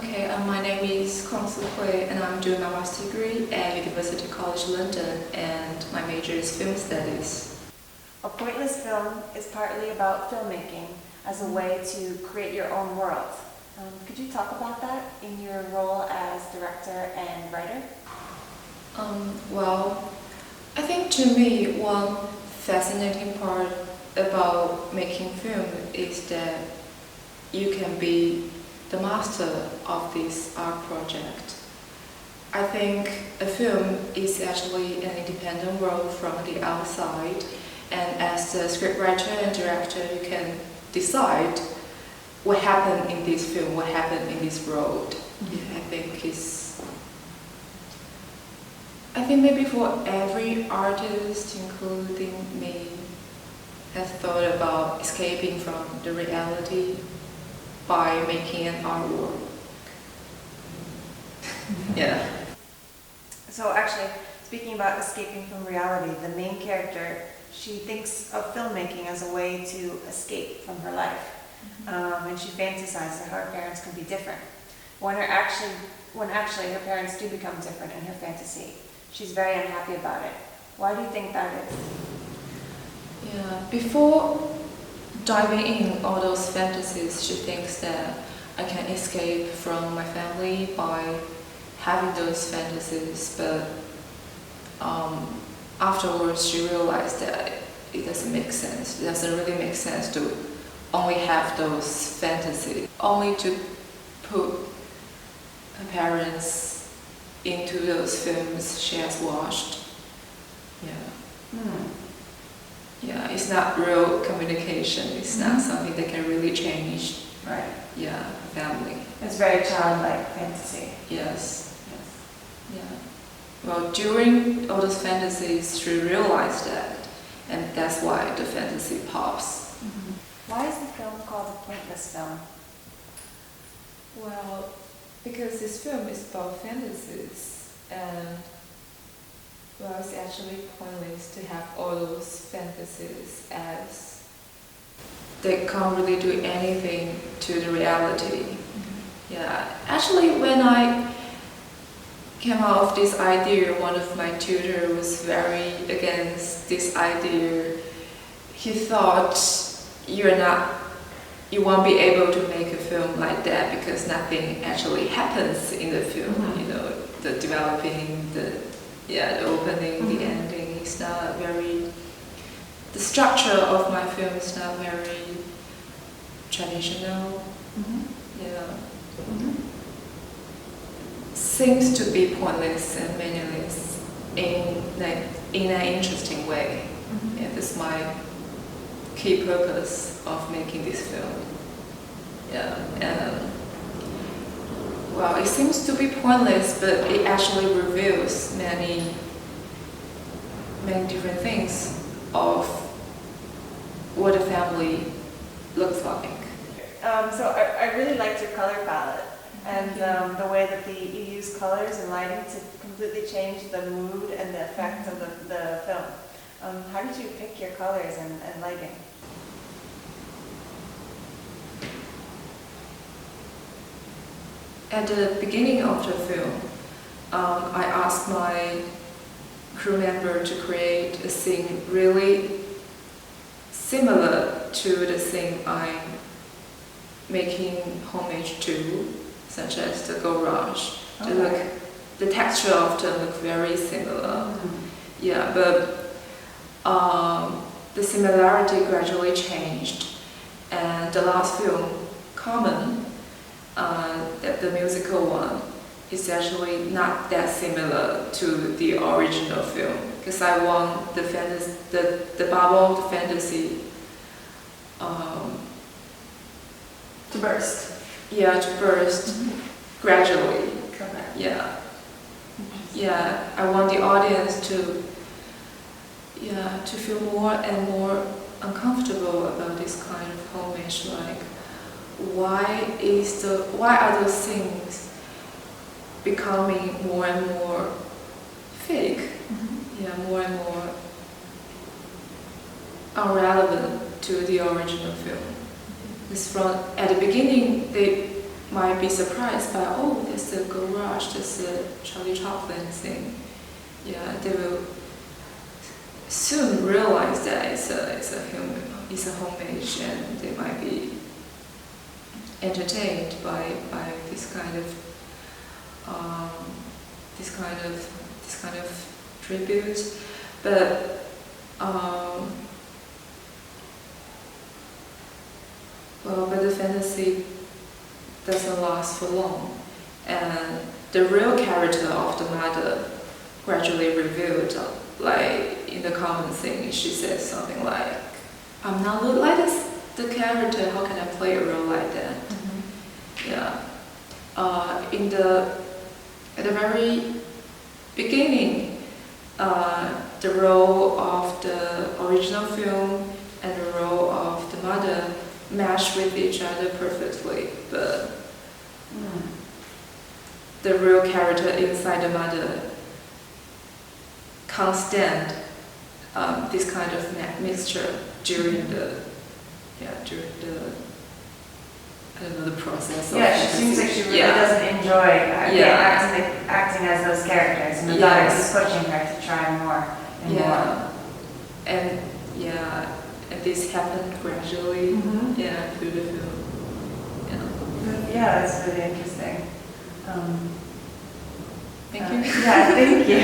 Okay, my name is Kuang Sihui and I'm doing my master's degree at University College London and my major is film studies. A pointless film is partly about filmmaking as a way to create your own world. Could you talk about that in your role as director and writer? Well, I think to me one fascinating part about making film is that you can be the master of this art project. I think a film is actually an independent world from the outside, and as the scriptwriter and director you can decide what happened in this film, what happened in this world. I think maybe for every artist, including me, has thought about escaping from the reality by making an artwork. Yeah. So actually, speaking about escaping from reality, the main character, she thinks of filmmaking as a way to escape from her life. And she fantasizes how her parents can be different. When actually her parents do become different in her fantasy, she's very unhappy about it. Why do you think that is? Yeah, before diving in all those fantasies, she thinks that I can escape from my family by having those fantasies, but afterwards she realized that it doesn't make sense. It doesn't really make sense to only have those fantasies, only to put her parents into those films she has watched. Yeah. Yeah, it's not real communication. It's not something that can really change. Right. Yeah, family. It's very childlike fantasy. Yes. Yeah. Well, during all those fantasies, she realized that, and that's why the fantasy pops. Why is the film called a pointless film? Well, because this film is about fantasies, and well, it's actually pointless to have all those fantasies as they can't really do anything to the reality. Yeah, actually when I came out of this idea, one of my tutors was very against this idea. He thought you won't be able to make a film like that because nothing actually happens in the film. You know, the developing, the opening, the ending is not the structure of my film is not very traditional. Seems to be pointless and meaningless in an interesting way. Yeah, that's my key purpose of making this film. Well, it seems to be pointless, but it actually reveals many different things of what a family looks like. So I really liked your color palette and the way that you use colors and lighting to completely change the mood and the effect of the film. How did you pick your colors and lighting? At the beginning of the film, I asked my crew member to create a scene really similar to the scene I'm making homage to, such as the garage. The texture of them look very similar. Yeah, but the similarity gradually changed, and the last film, Common, the musical one, is actually not that similar to the original film because I want the bubble, the fantasy, To burst. Yeah, to burst gradually. Correct. Yeah. I want the audience to feel more and more uncomfortable about this kind of homage. Like, why are those things becoming more and more fake? Yeah, more and more irrelevant to the original film. At the beginning, they might be surprised by, oh, there's a garage, there's a Charlie Chaplin thing. Yeah, they will soon realize that it's a homage, and they might be entertained by this kind of tribute, but but the fantasy doesn't last for long, and the real character of the mother gradually revealed. Like in the common thing, she says something like, "I'm not like this. The character. How can I play a role like that?" Mm-hmm. Yeah. At the very beginning, the role of the original film and the role of the mother match with each other perfectly, but the real character inside the mother can't stand this kind of mixture during the I don't know, the process. Yeah, she seems like she really doesn't enjoy acting as those characters, and the daughter is pushing her to try more and more. And this happened gradually, through the film. Yeah, that's really interesting. Thank you. Yeah, thank you.